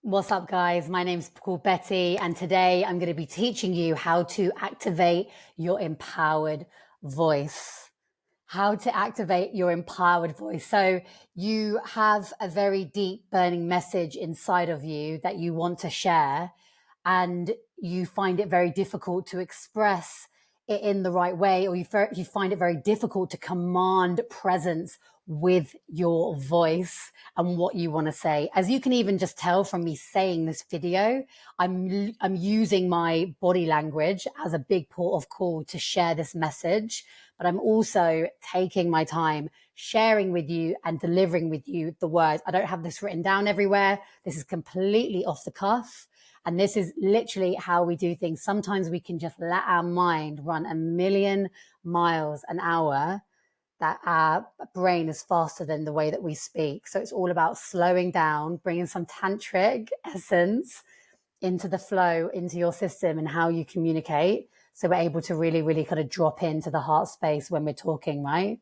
What's up, guys? My name's called Betty, and today I'm going to be teaching you how to activate your empowered voice. How to activate your empowered voice. So you have a very deep burning message inside of you that you want to share, and you find it very difficult to express it in the right way, or you find it very difficult to command presence with your voice and what you want to say. As you can even just tell from me saying this video, I'm using my body language as a big port of call to share this message, but I'm also taking my time sharing with you and delivering with you the words. I don't have this written down everywhere. This is completely off the cuff. And this is literally how we do things. Sometimes we can just let our mind run a million miles an hour, that our brain is faster than the way that we speak. So it's all about slowing down, bringing some tantric essence into the flow, into your system and how you communicate. So we're able to really, really kind of drop into the heart space when we're talking, right?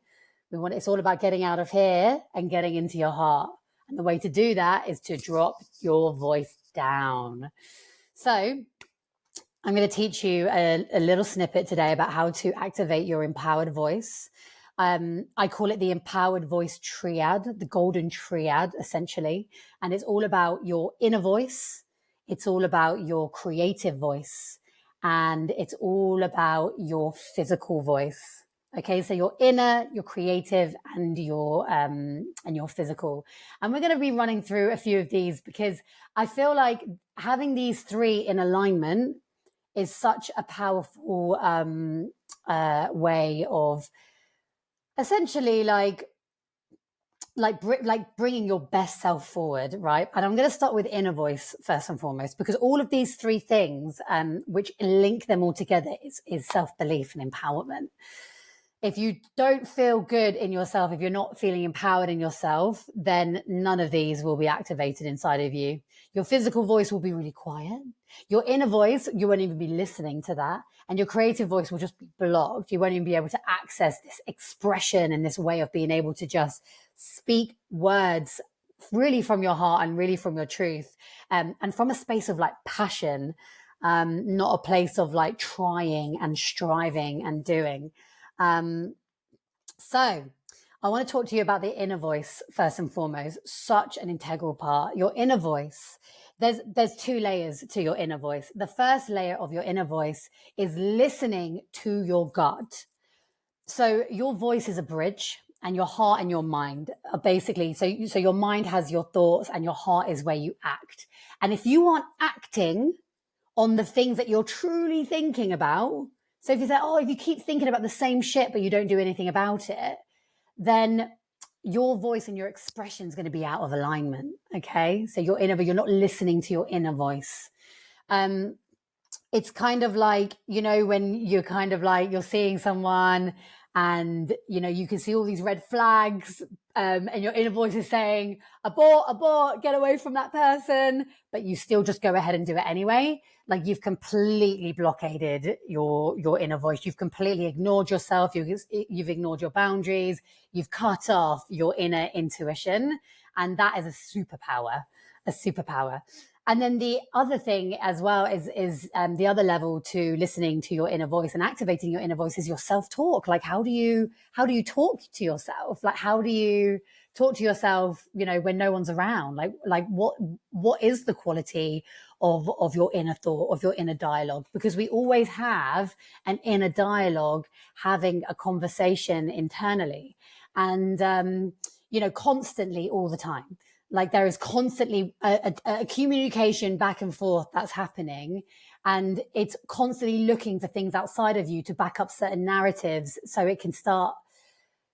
It's all about getting out of here and getting into your heart. And the way to do that is to drop your voice down. So I'm going to teach you a little snippet today about how to activate your empowered voice. I call it the empowered voice triad, the Golden Triad, essentially. And it's all about your inner voice. It's all about your creative voice. And it's all about your physical voice. Okay, so your inner, your creative, and your physical. And we're going to be running through a few of these because I feel like having these three in alignment is such a powerful way of essentially like bringing your best self forward, right? And I'm going to start with inner voice first and foremost, because all of these three things, which link them all together, is self-belief and empowerment. If you don't feel good in yourself, if you're not feeling empowered in yourself, then none of these will be activated inside of you. Your physical voice will be really quiet. Your inner voice, you won't even be listening to that. And your creative voice will just be blocked. You won't even be able to access this expression and this way of being able to just speak words really from your heart and really from your truth. And from a space of like passion, not a place of like trying and striving and doing. So I want to talk to you about the inner voice first and foremost. Such an integral part. Your inner voice. There's two layers to your inner voice. The first layer of your inner voice is listening to your gut. So your voice is a bridge, and your heart and your mind are basically, so your mind has your thoughts and your heart is where you act. And if you aren't acting on the things that you're truly thinking about, so if you say, if you keep thinking about the same shit, but you don't do anything about it, then your voice and your expression is going to be out of alignment. Okay. So you're not listening to your inner voice. It's kind of like, when you're kind of like, you're seeing someone and, you can see all these red flags, and your inner voice is saying, abort, get away from that person, but you still just go ahead and do it anyway. Like you've completely blockaded your inner voice. You've completely ignored yourself. You've ignored your boundaries. You've cut off your inner intuition. And that is a superpower. And then the other thing as well is the other level to listening to your inner voice and activating your inner voice is your self-talk. Like, how do you talk to yourself? Like, how do you talk to yourself, when no one's around? Like what is the quality of your inner thought, of your inner dialogue? Because we always have an inner dialogue, having a conversation internally and, constantly all the time. Like there is constantly a communication back and forth that's happening, and it's constantly looking for things outside of you to back up certain narratives so it can start,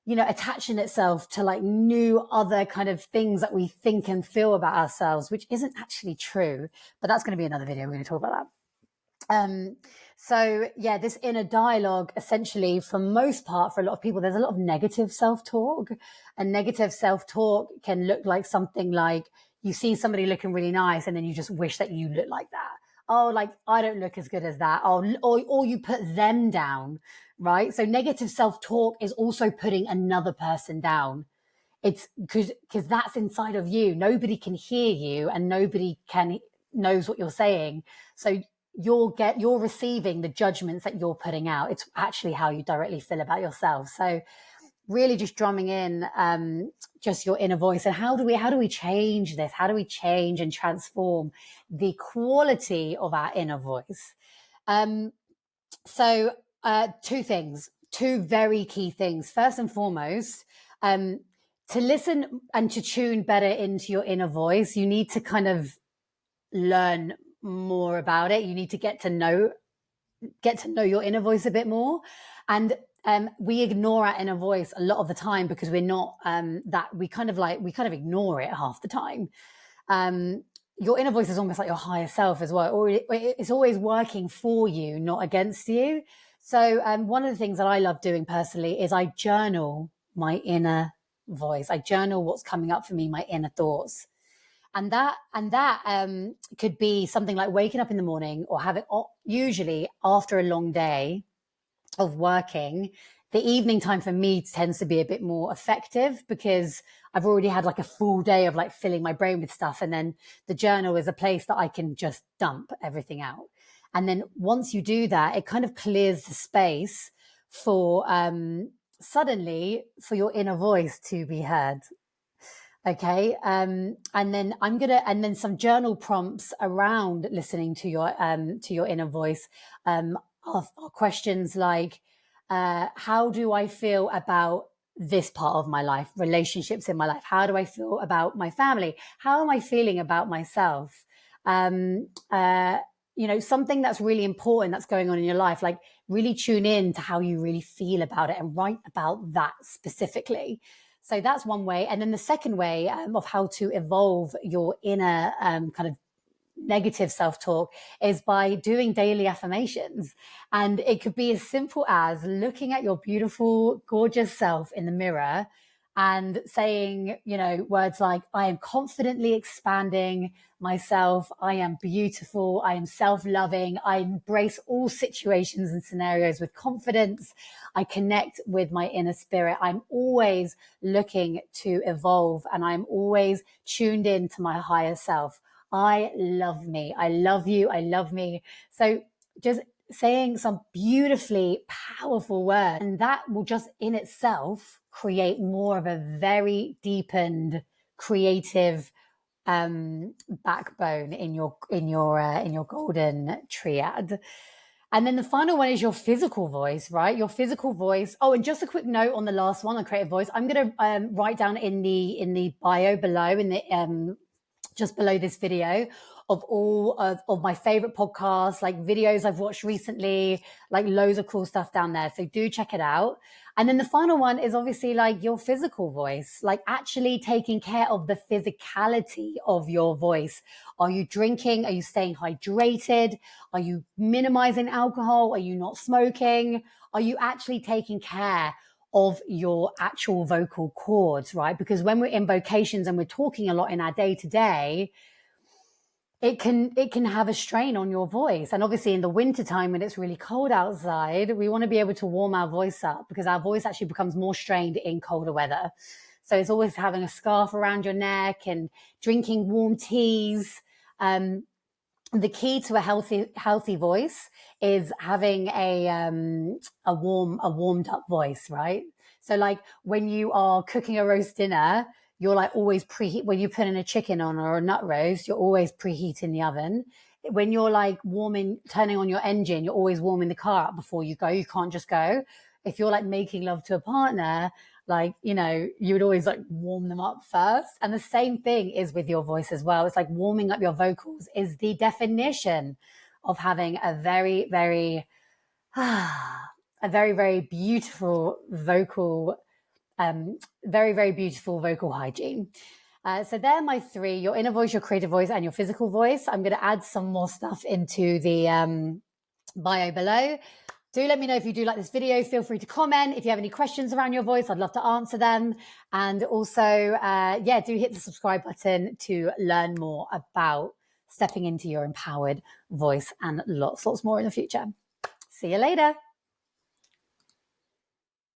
attaching itself to like new other kind of things that we think and feel about ourselves, which isn't actually true. But that's going to be another video. We're going to talk about that. So yeah, this inner dialogue, essentially, for most part, for a lot of people, there's a lot of negative self-talk. And negative self-talk can look like something like you see somebody looking really nice and then you just wish that you look like that. Oh, like I don't look as good as that. Or you put them down, right? So negative self-talk is also putting another person down. it's because that's inside of you. Nobody can hear you and nobody knows what you're saying. So you're receiving the judgments that you're putting out. It's actually how you directly feel about yourself. So really just drumming in just your inner voice. And how do we change this? How do we change and transform the quality of our inner voice? So two very key things. First and foremost, to listen and to tune better into your inner voice, you need to kind of learn more about it. You need to get to know your inner voice a bit more. And we ignore our inner voice a lot of the time because we're not we kind of ignore it half the time. Your inner voice is almost like your higher self as well, or it's always working for you, not against you. So one of the things that I love doing personally is I journal my inner voice. I journal what's coming up for me, my inner thoughts. And that could be something like waking up in the morning, or usually after a long day of working. The evening time for me tends to be a bit more effective because I've already had like a full day of like filling my brain with stuff. And then the journal is a place that I can just dump everything out. And then once you do that, it kind of clears the space for suddenly for your inner voice to be heard. Okay. And then some journal prompts around listening to your inner voice are questions like, how do I feel about this part of my life, relationships in my life? How do I feel about my family? How am I feeling about myself? Something that's really important that's going on in your life, like really tune in to how you really feel about it and write about that specifically. So that's one way. And then the second way of how to evolve your inner kind of negative self-talk is by doing daily affirmations. And it could be as simple as looking at your beautiful, gorgeous self in the mirror and saying, words like, I am confidently expanding myself. I am beautiful. I am self-loving. I embrace all situations and scenarios with confidence. I connect with my inner spirit. I'm always looking to evolve and I'm always tuned in to my higher self. I love me. I love you. I love me. So just saying some beautifully powerful words, and that will just in itself create more of a very deepened creative backbone in your golden triad. And then the final one is your physical voice, right? Your physical voice. Oh, and just a quick note on the last one, on creative voice. I'm going to write down in the bio below, in the just below this video, of all of my favorite podcasts, like videos I've watched recently, like loads of cool stuff down there. So do check it out. And then the final one is obviously like your physical voice, like actually taking care of the physicality of your voice. Are you drinking? Are you staying hydrated? Are you minimizing alcohol? Are you not smoking? Are you actually taking care of your actual vocal cords, right? Because when we're in vocations and we're talking a lot in our day-to-day, it can have a strain on your voice. And obviously in the wintertime when it's really cold outside, we want to be able to warm our voice up because our voice actually becomes more strained in colder weather. So it's always having a scarf around your neck and drinking warm teas. The key to a healthy voice is having a warmed up voice, right? So like when you are cooking a roast dinner, you're like always preheat. When you put in a chicken on or a nut roast, you're always preheating the oven. When you're like turning on your engine, you're always warming the car up before you go. You can't just go. If you're like making love to a partner, like, you would always like warm them up first. And the same thing is with your voice as well. It's like warming up your vocals is the definition of having a very, very, very beautiful vocal, very, very beautiful vocal hygiene. So they're my three: your inner voice, your creative voice, and your physical voice. I'm going to add some more stuff into the bio below. Do let me know if you do like this video. Feel free to comment. If you have any questions around your voice, I'd love to answer them. And also, do hit the subscribe button to learn more about stepping into your empowered voice and lots more in the future. See you later.